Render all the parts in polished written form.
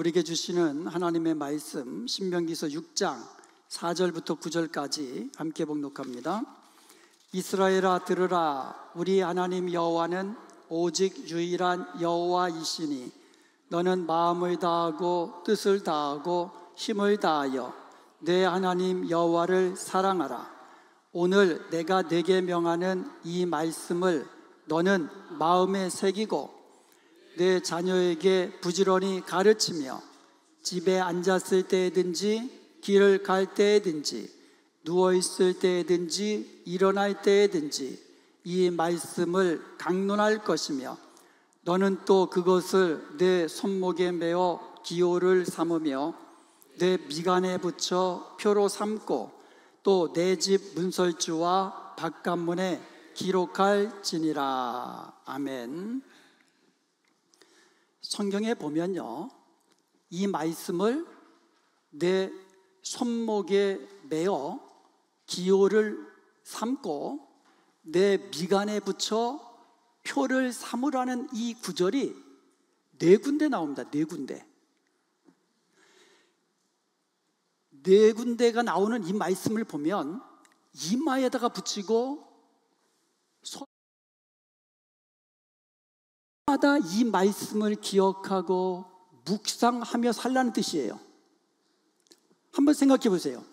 우리에게 주시는 하나님의 말씀 신명기서 6장 4절부터 9절까지 함께 봉독합니다. 이스라엘아 들으라. 우리 하나님 여호와는 오직 유일한 여호와이시니 너는 마음을 다하고 뜻을 다하고 힘을 다하여 내 하나님 여호와를 사랑하라. 오늘 내가 네게 명하는 이 말씀을 너는 마음에 새기고 내 자녀에게 부지런히 가르치며 집에 앉았을 때든지 길을 갈 때든지 누워있을 때든지 일어날 때든지 이 말씀을 강론할 것이며 너는 또 그것을 내 손목에 메어 기호를 삼으며 내 미간에 붙여 표로 삼고 또 내 집 문설주와 바깥문에 기록할지니라. 아멘. 성경에 보면요, 이 말씀을 내 손목에 메어 기호를 삼고 내 미간에 붙여 표를 삼으라는 이 구절이 네 군데 나옵니다. 네 군데. 네 군데가 나오는 이 말씀을 보면 이마에다가 붙이고 마다 이 말씀을 기억하고 묵상하며 살라는 뜻이에요. 한번 생각해 보세요.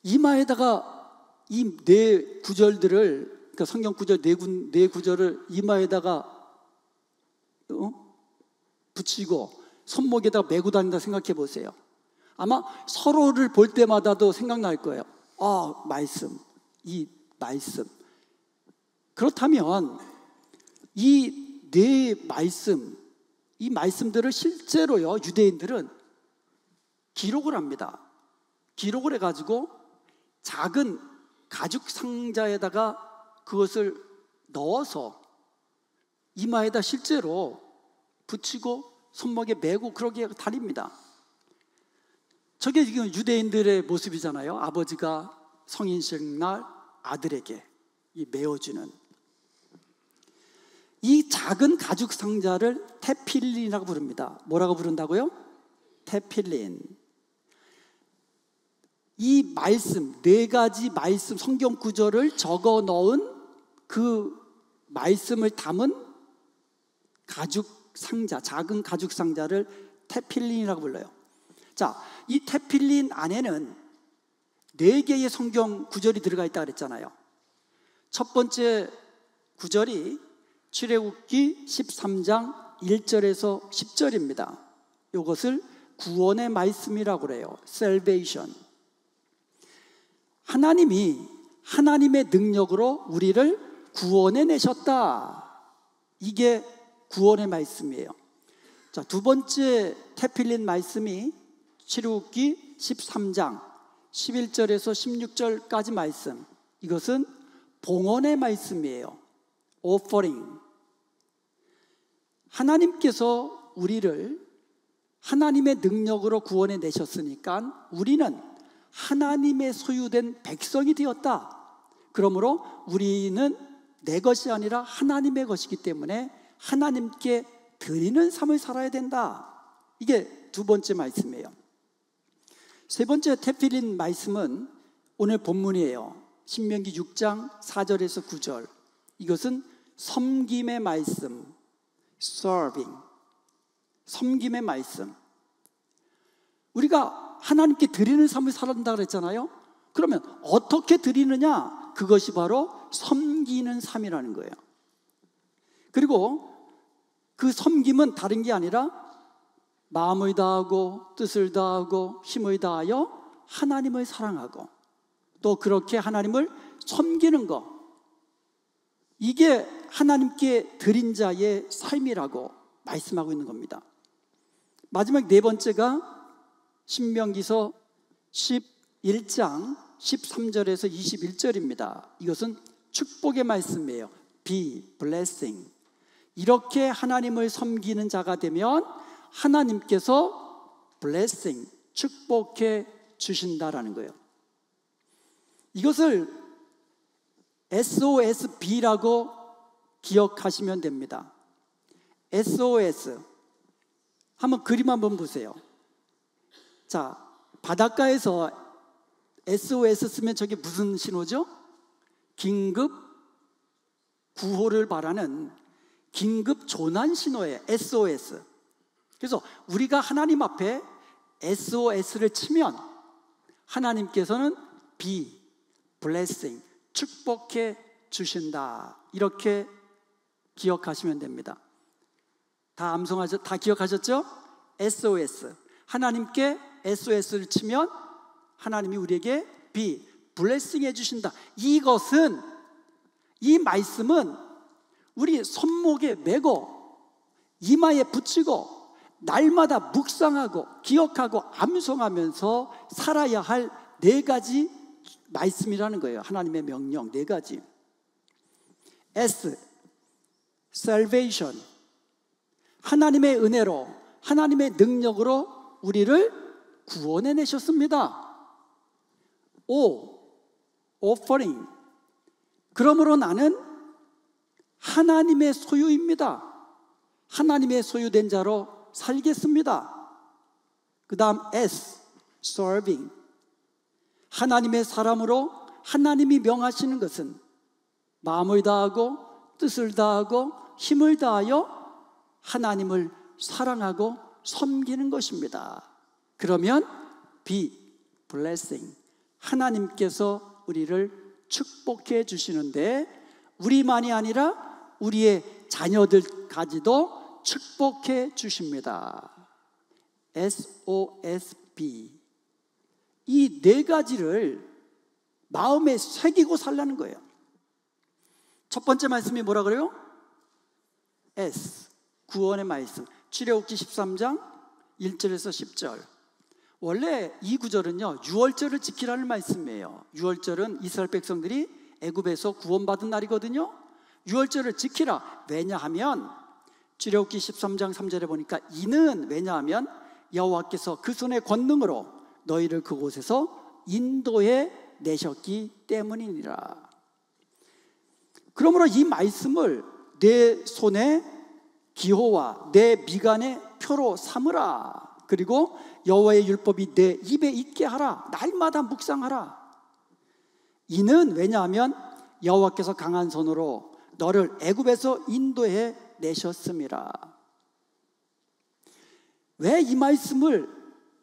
이마에다가 이 네 구절들을, 그러니까 성경 구절 네 구절을 이마에다가 붙이고 손목에다가 메고 다닌다 생각해 보세요. 아마 서로를 볼 때마다도 생각날 거예요. 말씀, 이 말씀. 그렇다면 이 네 말씀, 이 말씀들을 실제로요, 유대인들은 기록을 합니다. 기록을 해가지고 작은 가죽 상자에다가 그것을 넣어서 이마에다 실제로 붙이고 손목에 메고 그러게 다닙니다. 저게 지금 유대인들의 모습이잖아요. 아버지가 성인식 날 아들에게 이 메어주는 이 작은 가죽 상자를 테필린이라고 부릅니다. 뭐라고 부른다고요? 테필린. 이 말씀, 네 가지 말씀, 성경 구절을 적어 넣은 그 말씀을 담은 가죽 상자, 작은 가죽 상자를 테필린이라고 불러요. 자, 이 테필린 안에는 네 개의 성경 구절이 들어가 있다고 그랬잖아요. 첫 번째 구절이 출애굽기 13장 1절에서 10절입니다. 이것을 구원의 말씀이라고 그래요. Salvation. 하나님이 하나님의 능력으로 우리를 구원해 내셨다. 이게 구원의 말씀이에요. 자, 두 번째 테필린 말씀이 출애굽기 13장 11절에서 16절까지 말씀. 이것은 봉헌의 말씀이에요. Offering. 하나님께서 우리를 하나님의 능력으로 구원해 내셨으니까 우리는 하나님의 소유된 백성이 되었다. 그러므로 우리는 내 것이 아니라 하나님의 것이기 때문에 하나님께 드리는 삶을 살아야 된다. 이게 두 번째 말씀이에요. 세 번째 테필린 말씀은 오늘 본문이에요. 신명기 6장 4절에서 9절. 이것은 섬김의 말씀, serving. 섬김의 말씀. 우리가 하나님께 드리는 삶을 살아간다고 그랬잖아요. 그러면 어떻게 드리느냐? 그것이 바로 섬기는 삶이라는 거예요. 그리고 그 섬김은 다른 게 아니라 마음을 다하고 뜻을 다하고 힘을 다하여 하나님을 사랑하고 또 그렇게 하나님을 섬기는 것. 이게 하나님께 드린 자의 삶이라고 말씀하고 있는 겁니다. 마지막 네 번째가 신명기서 11장 13절에서 21절입니다. 이것은 축복의 말씀이에요. Be blessing. 이렇게 하나님을 섬기는 자가 되면 하나님께서 blessing, 축복해 주신다라는 거예요. 이것을 SOSB라고 기억하시면 됩니다. SOS, 한번 그림 한번 보세요. 자, 바닷가에서 SOS 쓰면 저게 무슨 신호죠? 긴급 구호를 바라는 긴급 조난 신호예요. SOS. 그래서 우리가 하나님 앞에 SOS를 치면 하나님께서는 be, blessing, 축복해 주신다. 이렇게 기억하시면 됩니다. 다 기억하셨죠? SOS. 하나님께 SOS를 치면 하나님이 우리에게 be, blessing 해주신다. 이 말씀은 우리 손목에 메고 이마에 붙이고 날마다 묵상하고 기억하고 암송하면서 살아야 할 4가지 말씀이라는 거예요. 하나님의 명령 4가지. S, salvation. 하나님의 은혜로, 하나님의 능력으로 우리를 구원해 내셨습니다. O, offering. 그러므로 나는 하나님의 소유입니다. 하나님의 소유된 자로 살겠습니다. 그 다음 S, serving. 하나님의 사람으로 하나님이 명하시는 것은 마음을 다하고 뜻을 다하고 힘을 다하여 하나님을 사랑하고 섬기는 것입니다. 그러면 be, blessing. 하나님께서 우리를 축복해 주시는데 우리만이 아니라 우리의 자녀들까지도 축복해 주십니다. SOSB. 이 4가지를 마음에 새기고 살라는 거예요. 첫 번째 말씀이 뭐라 그래요? S, 구원의 말씀. 출애굽기 13장 1절에서 10절. 원래 이 구절은요, 유월절을 지키라는 말씀이에요. 유월절은 이스라엘 백성들이 애굽에서 구원받은 날이거든요. 유월절을 지키라. 왜냐하면 출애굽기 13장 3절에 보니까 이는 왜냐하면 여호와께서 그 손의 권능으로 너희를 그곳에서 인도해 내셨기 때문이니라. 그러므로 이 말씀을 내 손에 기호와 내 미간의 표로 삼으라. 그리고 여호와의 율법이 내 입에 있게 하라. 날마다 묵상하라. 이는 왜냐하면 여호와께서 강한 손으로 너를 애굽에서 인도해 내셨음이라. 왜 이 말씀을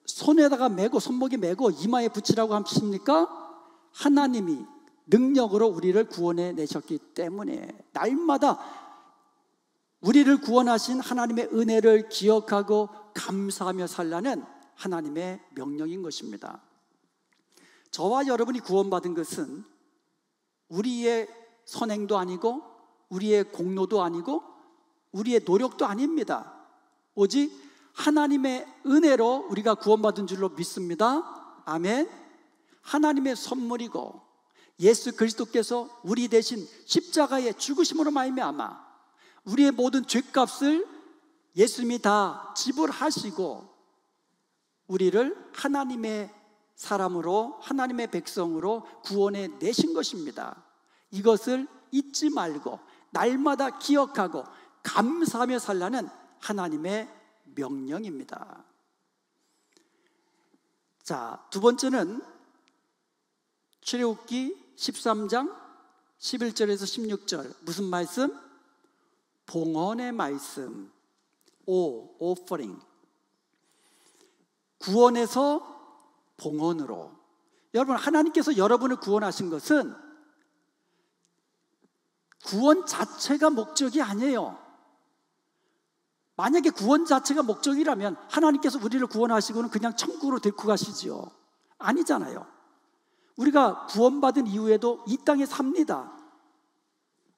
손에다가 메고 손목에 메고 이마에 붙이라고 하십니까? 하나님이 능력으로 우리를 구원해 내셨기 때문에 날마다 우리를 구원하신 하나님의 은혜를 기억하고 감사하며 살라는 하나님의 명령인 것입니다. 저와 여러분이 구원받은 것은 우리의 선행도 아니고 우리의 공로도 아니고 우리의 노력도 아닙니다. 오직 하나님의 은혜로 우리가 구원받은 줄로 믿습니다. 아멘. 하나님의 선물이고 예수 그리스도께서 우리 대신 십자가의 죽으심으로 말미암아 우리의 모든 죄값을 예수님이 다 지불하시고 우리를 하나님의 사람으로 하나님의 백성으로 구원해 내신 것입니다. 이것을 잊지 말고 날마다 기억하고 감사하며 살라는 하나님의 명령입니다. 자, 두 번째는 출애굽기 13장 11절에서 16절. 무슨 말씀? 봉헌의 말씀. offering. 구원에서 봉헌으로. 여러분, 하나님께서 여러분을 구원하신 것은 구원 자체가 목적이 아니에요. 만약에 구원 자체가 목적이라면 하나님께서 우리를 구원하시고는 그냥 천국으로 데리고 가시지요. 아니잖아요. 우리가 구원받은 이후에도 이 땅에 삽니다.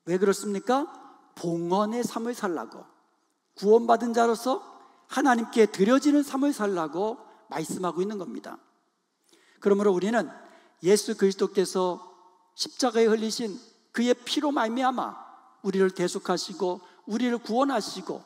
왜 그렇습니까? 봉헌의 삶을 살라고, 구원받은 자로서 하나님께 드려지는 삶을 살라고 말씀하고 있는 겁니다. 그러므로 우리는 예수 그리스도께서 십자가에 흘리신 그의 피로 말미암아 우리를 대속하시고 우리를 구원하시고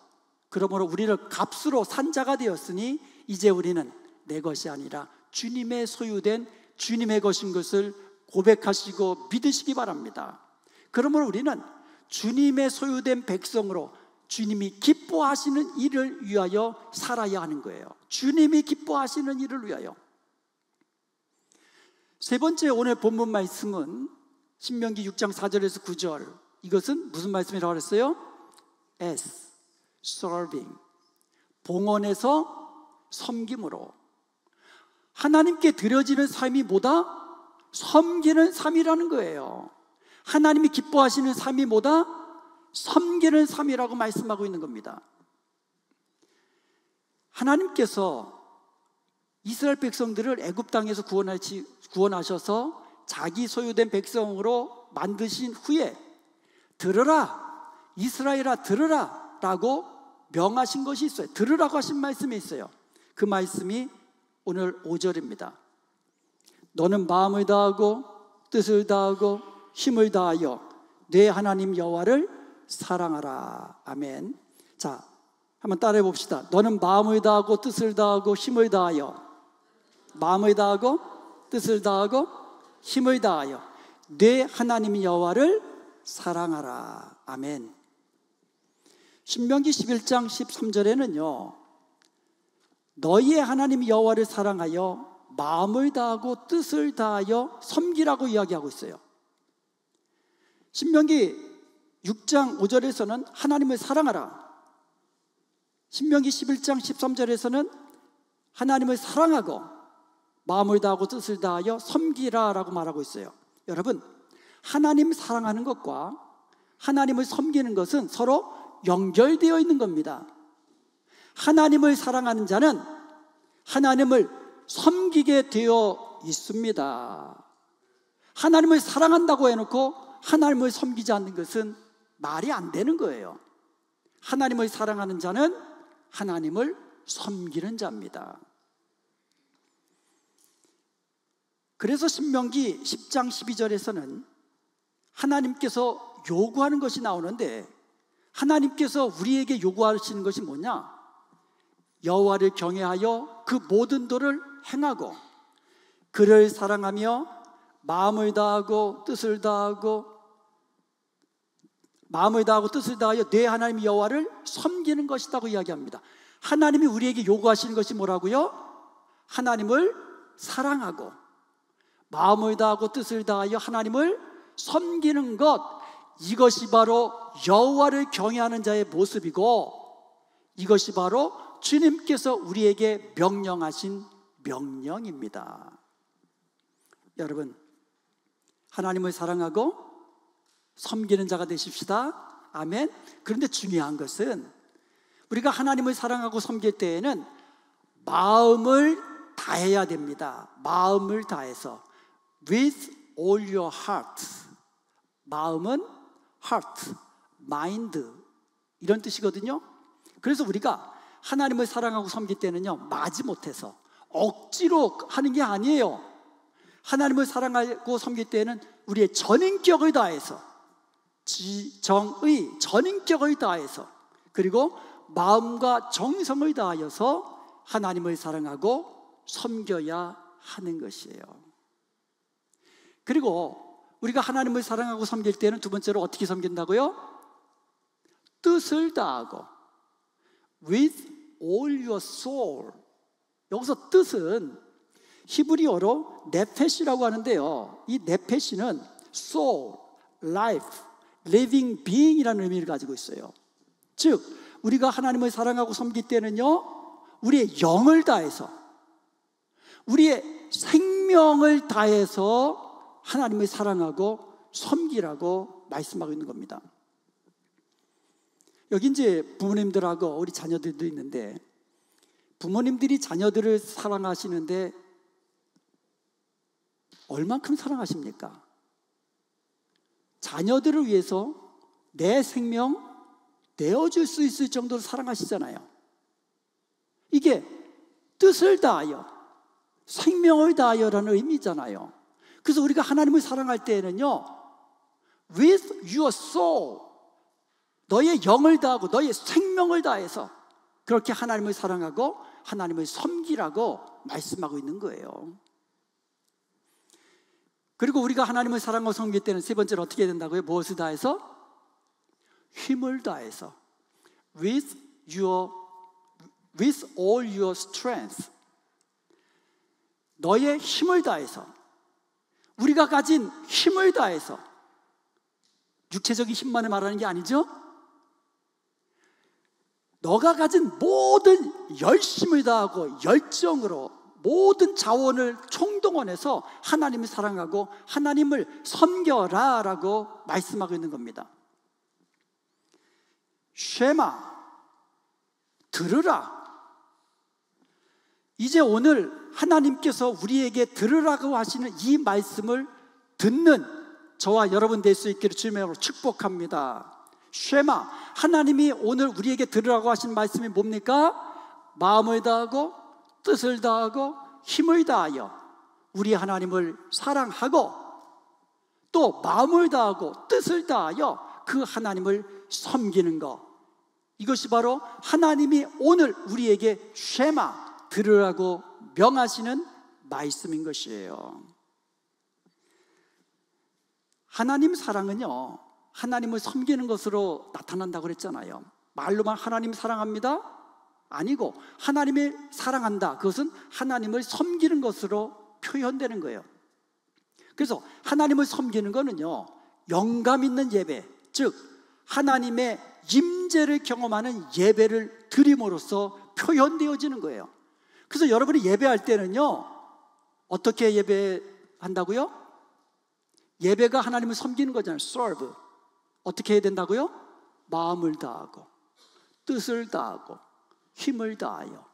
그러므로 우리를 값으로 산 자가 되었으니 이제 우리는 내 것이 아니라 주님의 소유된 주님의 것인 것을 고백하시고 믿으시기 바랍니다. 그러므로 우리는 주님의 소유된 백성으로 주님이 기뻐하시는 일을 위하여 살아야 하는 거예요. 주님이 기뻐하시는 일을 위하여. 세 번째 오늘 본문 말씀은 신명기 6장 4절에서 9절. 이것은 무슨 말씀이라고 그랬어요? as, serving, 봉헌에서 섬김으로. 하나님께 드려지는 삶이 뭐다? 섬기는 삶이라는 거예요. 하나님이 기뻐하시는 삶이 뭐다? 섬기는 삶이라고 말씀하고 있는 겁니다. 하나님께서 이스라엘 백성들을 애굽 땅에서 구원하셔서 자기 소유된 백성으로 만드신 후에 들으라, 이스라엘아 들으라 라고 명하신 것이 있어요. 들으라고 하신 말씀이 있어요. 그 말씀이 오늘 5절입니다. 너는 마음을 다하고 뜻을 다하고 힘을 다하여 내 하나님 여호와를 사랑하라. 아멘. 자, 한번 따라해 봅시다. 너는 마음을 다하고 뜻을 다하고 힘을 다하여, 마음을 다하고 뜻을 다하고 힘을 다하여 내 하나님 여호와를 사랑하라. 아멘. 신명기 11장 13절에는요 너희의 하나님 여호와를 사랑하여 마음을 다하고 뜻을 다하여 섬기라고 이야기하고 있어요. 신명기 6장 5절에서는 하나님을 사랑하라. 신명기 11장 13절에서는 하나님을 사랑하고 마음을 다하고 뜻을 다하여 섬기라 라고 말하고 있어요. 여러분, 하나님 사랑하는 것과 하나님을 섬기는 것은 서로 연결되어 있는 겁니다. 하나님을 사랑하는 자는 하나님을 섬기게 되어 있습니다. 하나님을 사랑한다고 해놓고 하나님을 섬기지 않는 것은 말이 안 되는 거예요. 하나님을 사랑하는 자는 하나님을 섬기는 자입니다. 그래서 신명기 10장 12절에서는 하나님께서 요구하는 것이 나오는데, 하나님께서 우리에게 요구하시는 것이 뭐냐? 여호와를 경외하여 그 모든 도를 행하고 그를 사랑하며 마음을 다하고 뜻을 다하여 내 하나님 여호와를 섬기는 것이라고 이야기합니다. 하나님이 우리에게 요구하시는 것이 뭐라고요? 하나님을 사랑하고 마음을 다하고 뜻을 다하여 하나님을 섬기는 것, 이것이 바로 여호와를 경외하는 자의 모습이고, 이것이 바로 주님께서 우리에게 명령하신 명령입니다. 여러분, 하나님을 사랑하고 섬기는 자가 되십시다. 아멘. 그런데 중요한 것은 우리가 하나님을 사랑하고 섬길 때에는 마음을 다해야 됩니다. 마음을 다해서 with all your heart. 마음은 heart, mind 이런 뜻이거든요. 그래서 우리가 하나님을 사랑하고 섬길 때는요 마지못해서 억지로 하는 게 아니에요. 하나님을 사랑하고 섬길 때는 우리의 전인격을 다해서, 지정의 전인격을 다해서, 그리고 마음과 정성을 다하여서 하나님을 사랑하고 섬겨야 하는 것이에요. 그리고 우리가 하나님을 사랑하고 섬길 때는 두 번째로 어떻게 섬긴다고요? 뜻을 다하고 with all your soul. 여기서 뜻은 히브리어로 네페시라고 하는데요, 이 네페시는 soul, life, living being이라는 의미를 가지고 있어요. 즉 우리가 하나님을 사랑하고 섬길 때는요 우리의 영을 다해서, 우리의 생명을 다해서 하나님을 사랑하고 섬기라고 말씀하고 있는 겁니다. 여기 이제 부모님들하고 우리 자녀들도 있는데, 부모님들이 자녀들을 사랑하시는데 얼만큼 사랑하십니까? 자녀들을 위해서 내 생명 내어줄 수 있을 정도로 사랑하시잖아요. 이게 뜻을 다하여 생명을 다하여라는 의미잖아요. 그래서 우리가 하나님을 사랑할 때에는요 with your soul, 너의 영을 다하고 너의 생명을 다해서 그렇게 하나님을 사랑하고 하나님을 섬기라고 말씀하고 있는 거예요. 그리고 우리가 하나님을 사랑하고 섬길 때는 세 번째로 어떻게 해야 된다고요? 무엇을 다해서? 힘을 다해서 with all your strength. 너의 힘을 다해서, 우리가 가진 힘을 다해서, 육체적인 힘만을 말하는 게 아니죠. 너가 가진 모든 열심을 다하고 열정으로 모든 자원을 총동원해서 하나님을 사랑하고 하나님을 섬겨라 라고 말씀하고 있는 겁니다. 쉐마, 들으라. 이제 오늘 하나님께서 우리에게 들으라고 하시는 이 말씀을 듣는 저와 여러분 될 수 있기를 주님의 이름으로 축복합니다. 쉐마, 하나님이 오늘 우리에게 들으라고 하신 말씀이 뭡니까? 마음을 다하고 뜻을 다하고 힘을 다하여 우리 하나님을 사랑하고 또 마음을 다하고 뜻을 다하여 그 하나님을 섬기는 것. 이것이 바로 하나님이 오늘 우리에게 쉐마, 들으라고 명하시는 말씀인 것이에요. 하나님 사랑은요, 하나님을 섬기는 것으로 나타난다고 그랬잖아요. 말로만 하나님 사랑합니다? 아니고 하나님을 사랑한다, 그것은 하나님을 섬기는 것으로 표현되는 거예요. 그래서 하나님을 섬기는 거는요, 영감 있는 예배, 즉 하나님의 임재를 경험하는 예배를 드림으로써 표현되어지는 거예요. 그래서 여러분이 예배할 때는요, 어떻게 예배한다고요? 예배가 하나님을 섬기는 거잖아요. serve. 어떻게 해야 된다고요? 마음을 다하고 뜻을 다하고 힘을 다하여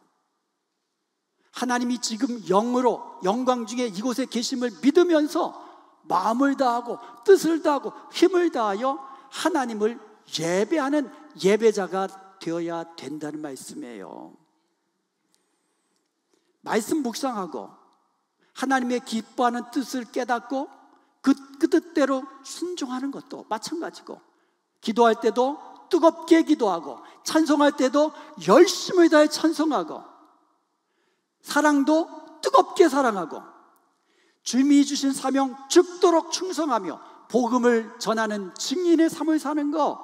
하나님이 지금 영으로 영광 중에 이곳에 계심을 믿으면서 마음을 다하고 뜻을 다하고 힘을 다하여 하나님을 예배하는 예배자가 되어야 된다는 말씀이에요. 말씀 묵상하고 하나님의 기뻐하는 뜻을 깨닫고 그 뜻대로 순종하는 것도 마찬가지고, 기도할 때도 뜨겁게 기도하고 찬송할 때도 열심을 다해 찬송하고 사랑도 뜨겁게 사랑하고 주님이 주신 사명 죽도록 충성하며 복음을 전하는 증인의 삶을 사는 것,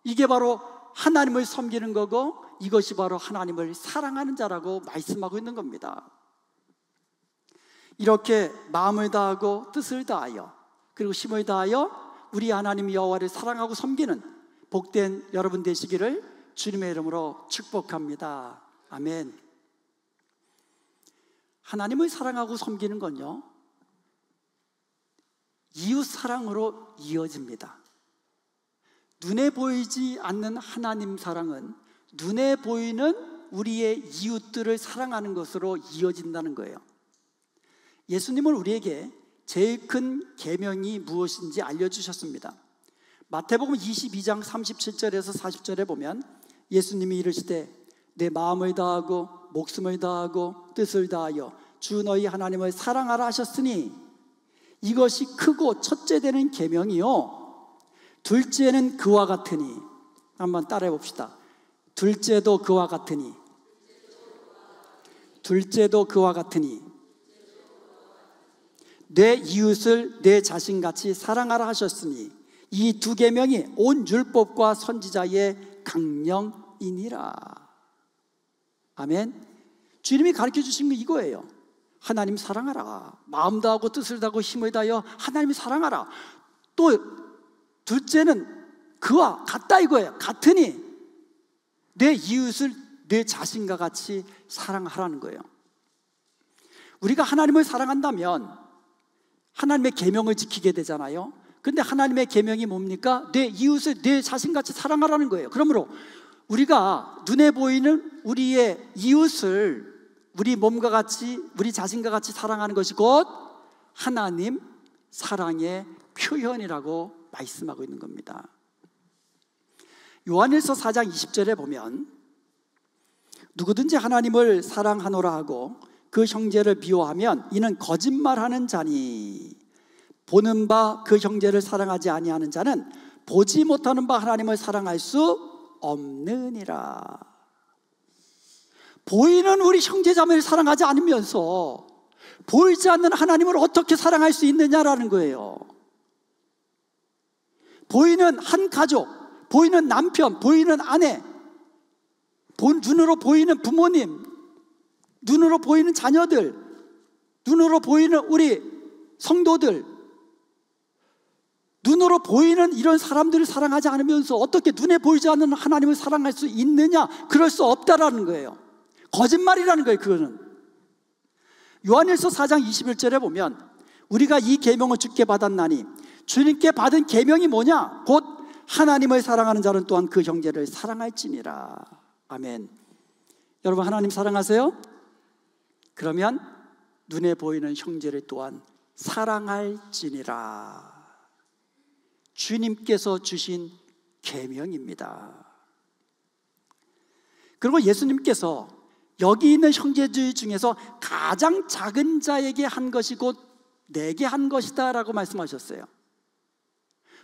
이게 바로 하나님을 섬기는 거고 이것이 바로 하나님을 사랑하는 자라고 말씀하고 있는 겁니다. 이렇게 마음을 다하고 뜻을 다하여 그리고 힘을 다하여 우리 하나님 여호와를 사랑하고 섬기는 복된 여러분 되시기를 주님의 이름으로 축복합니다. 아멘. 하나님을 사랑하고 섬기는 건요, 이웃 사랑으로 이어집니다. 눈에 보이지 않는 하나님 사랑은 눈에 보이는 우리의 이웃들을 사랑하는 것으로 이어진다는 거예요. 예수님은 우리에게 제일 큰 계명이 무엇인지 알려주셨습니다. 마태복음 22장 37절에서 40절에 보면 예수님이 이르시되 내 마음을 다하고 목숨을 다하고 뜻을 다하여 주 너희 하나님을 사랑하라 하셨으니 이것이 크고 첫째 되는 계명이요 둘째는 그와 같으니, 한번 따라해 봅시다. 둘째도 그와 같으니, 둘째도 그와 같으니 내 이웃을 내 자신같이 사랑하라 하셨으니 이 두 계명이 온 율법과 선지자의 강령이니라. 아멘. 주님이 가르쳐 주신 게 이거예요. 하나님 사랑하라. 마음 다하고 뜻을 다하고 힘을 다하여 하나님 사랑하라. 또 둘째는 그와 같다 이거예요. 같으니 내 이웃을 내 자신과 같이 사랑하라는 거예요. 우리가 하나님을 사랑한다면 하나님의 계명을 지키게 되잖아요. 근데 하나님의 계명이 뭡니까? 내 이웃을 내 자신같이 사랑하라는 거예요. 그러므로 우리가 눈에 보이는 우리의 이웃을 우리 몸과 같이, 우리 자신과 같이 사랑하는 것이 곧 하나님 사랑의 표현이라고 말씀하고 있는 겁니다. 요한일서 4장 20절에 보면 누구든지 하나님을 사랑하노라 하고 그 형제를 미워하면 이는 거짓말하는 자니 보는 바 그 형제를 사랑하지 아니하는 자는 보지 못하는 바 하나님을 사랑할 수 없느니라. 보이는 우리 형제자매를 사랑하지 않으면서 보이지 않는 하나님을 어떻게 사랑할 수 있느냐라는 거예요. 보이는 한 가족, 보이는 남편, 보이는 아내, 눈으로 보이는 부모님, 눈으로 보이는 자녀들, 눈으로 보이는 우리 성도들, 눈으로 보이는 이런 사람들을 사랑하지 않으면서 어떻게 눈에 보이지 않는 하나님을 사랑할 수 있느냐? 그럴 수 없다라는 거예요. 거짓말이라는 거예요. 그거는. 요한일서 4장 21절에 보면 우리가 이 계명을 주께 받았나니, 주님께 받은 계명이 뭐냐? 곧 하나님을 사랑하는 자는 또한 그 형제를 사랑할지니라. 아멘. 여러분, 하나님 사랑하세요? 그러면 눈에 보이는 형제를 또한 사랑할지니라. 주님께서 주신 계명입니다. 그리고 예수님께서 여기 있는 형제들 중에서 가장 작은 자에게 한 것이 곧 내게 한 것이다 라고 말씀하셨어요.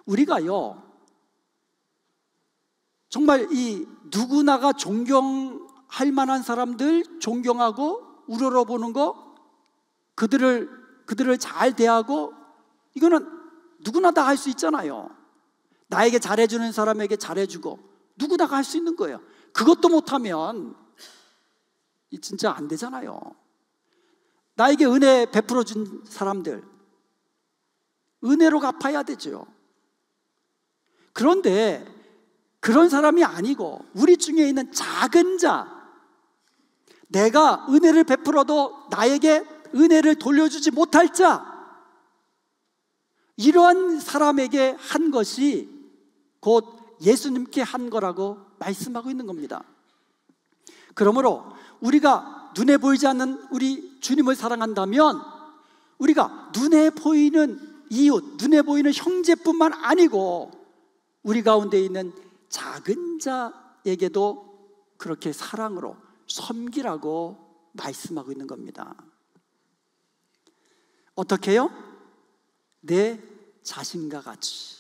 우리가요, 정말 이 누구나가 존경할 만한 사람들 존경하고 우러러보는 거, 그들을 잘 대하고, 이거는 누구나 다 할 수 있잖아요. 나에게 잘해주는 사람에게 잘해주고 누구나 할 수 있는 거예요. 그것도 못하면 진짜 안 되잖아요. 나에게 은혜 베풀어 준 사람들 은혜로 갚아야 되죠. 그런데 그런 사람이 아니고 우리 중에 있는 작은 자, 내가 은혜를 베풀어도 나에게 은혜를 돌려주지 못할 자, 이러한 사람에게 한 것이 곧 예수님께 한 거라고 말씀하고 있는 겁니다. 그러므로 우리가 눈에 보이지 않는 우리 주님을 사랑한다면 우리가 눈에 보이는 이웃, 눈에 보이는 형제뿐만 아니고 우리 가운데 있는 작은 자에게도 그렇게 사랑으로 섬기라고 말씀하고 있는 겁니다. 어떻게 해요? 내 자신과 같이,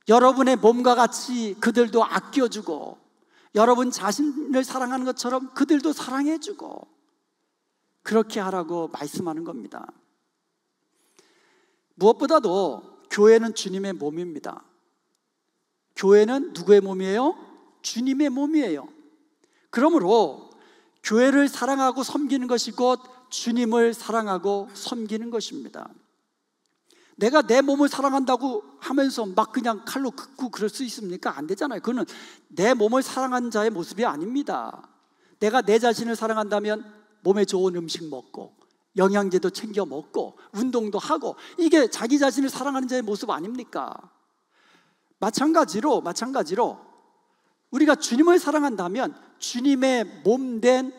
여러분의 몸과 같이 그들도 아껴주고, 여러분 자신을 사랑하는 것처럼 그들도 사랑해주고, 그렇게 하라고 말씀하는 겁니다. 무엇보다도 교회는 주님의 몸입니다. 교회는 누구의 몸이에요? 주님의 몸이에요. 그러므로 교회를 사랑하고 섬기는 것이 곧 주님을 사랑하고 섬기는 것입니다. 내가 내 몸을 사랑한다고 하면서 막 그냥 칼로 긋고 그럴 수 있습니까? 안 되잖아요. 그거는 내 몸을 사랑하는 자의 모습이 아닙니다. 내가 내 자신을 사랑한다면 몸에 좋은 음식 먹고 영양제도 챙겨 먹고 운동도 하고, 이게 자기 자신을 사랑하는 자의 모습 아닙니까? 마찬가지로 우리가 주님을 사랑한다면 주님의 몸된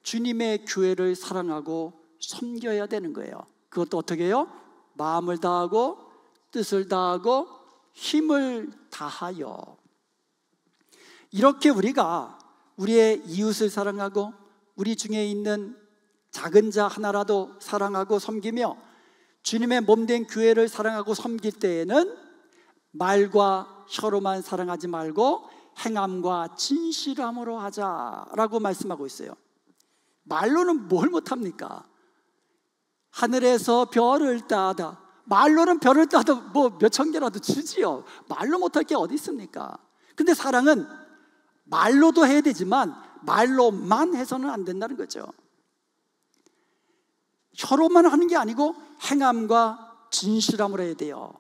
주님의 교회를 사랑하고 섬겨야 되는 거예요. 그것도 어떻게 해요? 마음을 다하고 뜻을 다하고 힘을 다하여. 이렇게 우리가 우리의 이웃을 사랑하고 우리 중에 있는 작은 자 하나라도 사랑하고 섬기며 주님의 몸된 교회를 사랑하고 섬길 때에는 말과 혀로만 사랑하지 말고 행함과 진실함으로 하자라고 말씀하고 있어요. 말로는 뭘 못합니까? 하늘에서 별을 따다, 말로는 별을 따도 뭐 몇천 개라도 주지요. 말로 못할 게 어디 있습니까? 근데 사랑은 말로도 해야 되지만 말로만 해서는 안 된다는 거죠. 혀로만 하는 게 아니고 행함과 진실함으로 해야 돼요.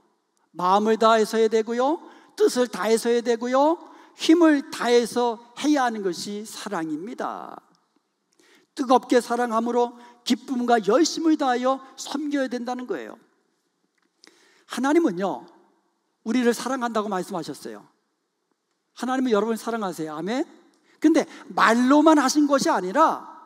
마음을 다해서 해야 되고요, 뜻을 다해서 해야 되고요, 힘을 다해서 해야 하는 것이 사랑입니다. 뜨겁게 사랑함으로 기쁨과 열심을 다하여 섬겨야 된다는 거예요. 하나님은요, 우리를 사랑한다고 말씀하셨어요. 하나님은 여러분을 사랑하세요. 아멘? 근데 말로만 하신 것이 아니라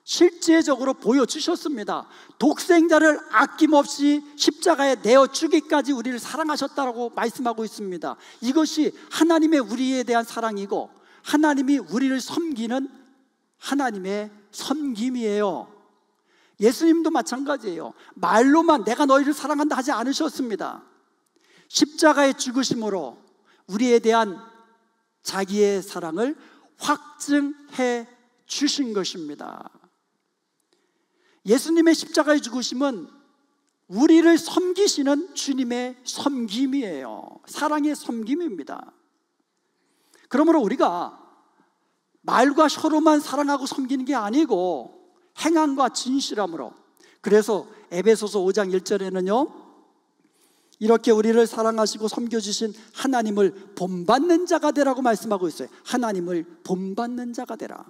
실제적으로 보여주셨습니다. 독생자를 아낌없이 십자가에 내어 주기까지 우리를 사랑하셨다고 말씀하고 있습니다. 이것이 하나님의 우리에 대한 사랑이고 하나님이 우리를 섬기는 하나님의 섬김이에요. 예수님도 마찬가지예요. 말로만 내가 너희를 사랑한다 하지 않으셨습니다. 십자가의 죽으심으로 우리에 대한 자기의 사랑을 확증해 주신 것입니다. 예수님의 십자가의 죽으심은 우리를 섬기시는 주님의 섬김이에요. 사랑의 섬김입니다. 그러므로 우리가 말과 혀로만 사랑하고 섬기는 게 아니고 행함과 진실함으로. 그래서 에베소서 5장 1절에는요 이렇게 우리를 사랑하시고 섬겨주신 하나님을 본받는 자가 되라고 말씀하고 있어요. 하나님을 본받는 자가 되라.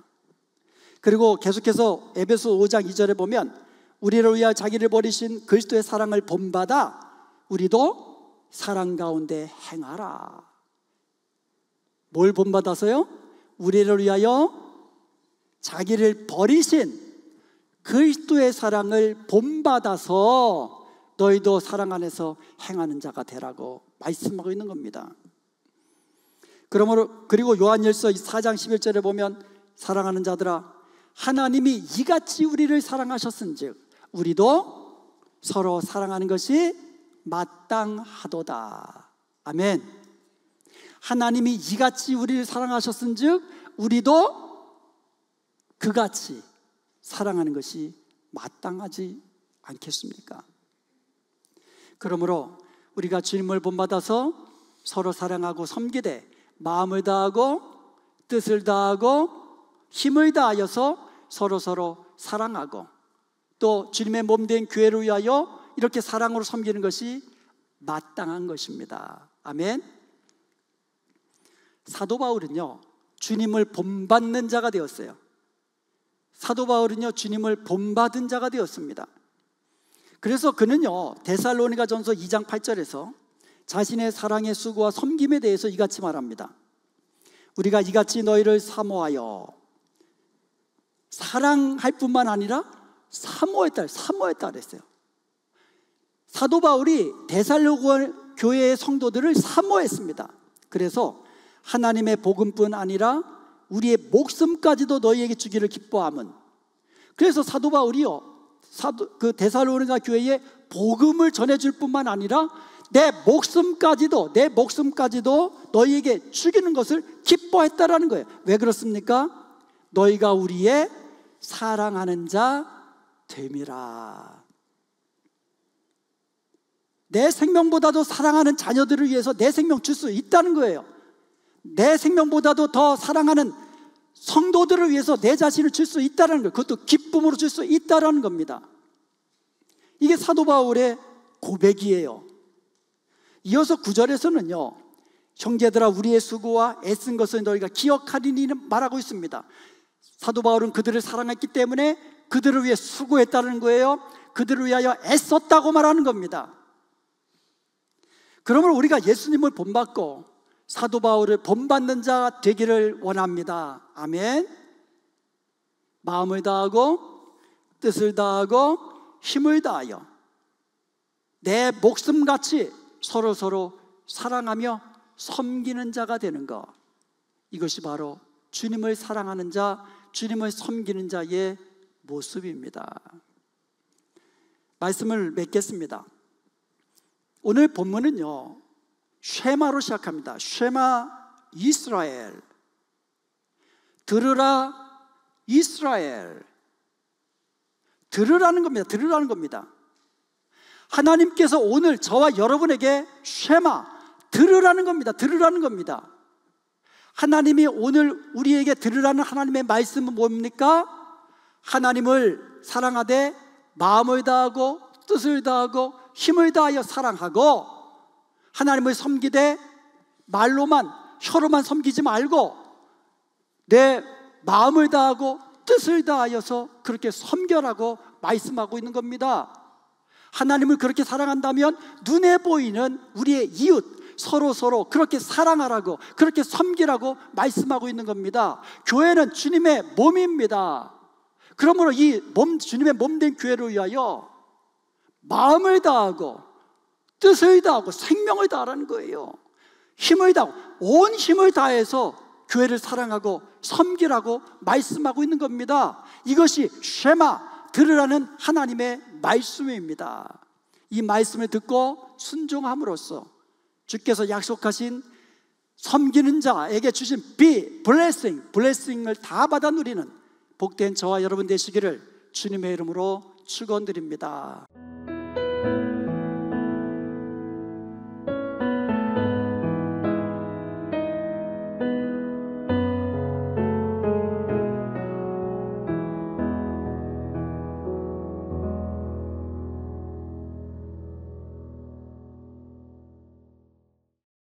그리고 계속해서 에베소 5장 2절에 보면 우리를 위하여 자기를 버리신 그리스도의 사랑을 본받아 우리도 사랑 가운데 행하라. 뭘 본받아서요? 우리를 위하여 자기를 버리신 그리스도의 사랑을 본받아서 너희도 사랑 안에서 행하는 자가 되라고 말씀하고 있는 겁니다. 그리고 요한일서 4장 11절에 보면 사랑하는 자들아 하나님이 이같이 우리를 사랑하셨은즉 우리도 서로 사랑하는 것이 마땅하도다. 아멘. 하나님이 이같이 우리를 사랑하셨은즉 우리도 그같이 사랑하는 것이 마땅하지 않겠습니까? 그러므로 우리가 주님을 본받아서 서로 사랑하고 섬기되 마음을 다하고 뜻을 다하고 힘을 다하여서 서로 사랑하고 또 주님의 몸된 교회를 위하여 이렇게 사랑으로 섬기는 것이 마땅한 것입니다. 아멘. 사도 바울은요 주님을 본받는 자가 되었어요. 사도 바울은요 주님을 본받은 자가 되었습니다. 그래서 그는요 데살로니가전서 2장 8절에서 자신의 사랑의 수고와 섬김에 대해서 이같이 말합니다. 우리가 이같이 너희를 사모하여 사랑할 뿐만 아니라 사모했다 그랬어요. 사도 바울이 데살로니가 교회의 성도들을 사모했습니다. 그래서 하나님의 복음뿐 아니라 우리의 목숨까지도 너희에게 주기를 기뻐함은. 그래서 사도 바울이요 그 데살로니가 교회에 복음을 전해줄 뿐만 아니라 내 목숨까지도 너희에게 주기는 것을 기뻐했다라는 거예요. 왜 그렇습니까? 너희가 우리의 사랑하는 자 됨이라. 내 생명보다도 사랑하는 자녀들을 위해서 내 생명 줄 수 있다는 거예요. 내 생명보다도 더 사랑하는 성도들을 위해서 내 자신을 줄 수 있다는 거예요. 그것도 기쁨으로 줄 수 있다는 겁니다. 이게 사도 바울의 고백이에요. 이어서 9절에서는요 형제들아 우리의 수고와 애쓴 것을 너희가 기억하리니 말하고 있습니다. 사도 바울은 그들을 사랑했기 때문에 그들을 위해 수고했다는 거예요. 그들을 위하여 애썼다고 말하는 겁니다. 그러므로 우리가 예수님을 본받고 사도 바울을 본받는 자 되기를 원합니다. 아멘. 마음을 다하고 뜻을 다하고 힘을 다하여 내 목숨같이 서로 사랑하며 섬기는 자가 되는 것, 이것이 바로 주님을 사랑하는 자, 주님을 섬기는 자의 모습입니다. 말씀을 맺겠습니다. 오늘 본문은요 쉐마로 시작합니다. 쉐마 이스라엘. 들으라 이스라엘. 들으라는 겁니다. 하나님께서 오늘 저와 여러분에게 쉐마, 들으라는 겁니다. 하나님이 오늘 우리에게 들으라는 하나님의 말씀은 뭡니까? 하나님을 사랑하되 마음을 다하고 뜻을 다하고 힘을 다하여 사랑하고 하나님을 섬기되 말로만 혀로만 섬기지 말고 내 마음을 다하고 뜻을 다하여서 그렇게 섬겨라고 말씀하고 있는 겁니다. 하나님을 그렇게 사랑한다면 눈에 보이는 우리의 이웃 서로 그렇게 사랑하라고 그렇게 섬기라고 말씀하고 있는 겁니다. 교회는 주님의 몸입니다. 그러므로 이 주님의 몸된 교회를 위하여 마음을 다하고 뜻을 다하고 생명을 다하라는 거예요. 힘을 다하고 온 힘을 다해서 교회를 사랑하고 섬기라고 말씀하고 있는 겁니다. 이것이 쉐마, 들으라는 하나님의 말씀입니다. 이 말씀을 듣고 순종함으로써 주께서 약속하신 섬기는 자에게 주신 블레싱을 다 받아 누리는 복된 저와 여러분 되시기를 주님의 이름으로 축원드립니다.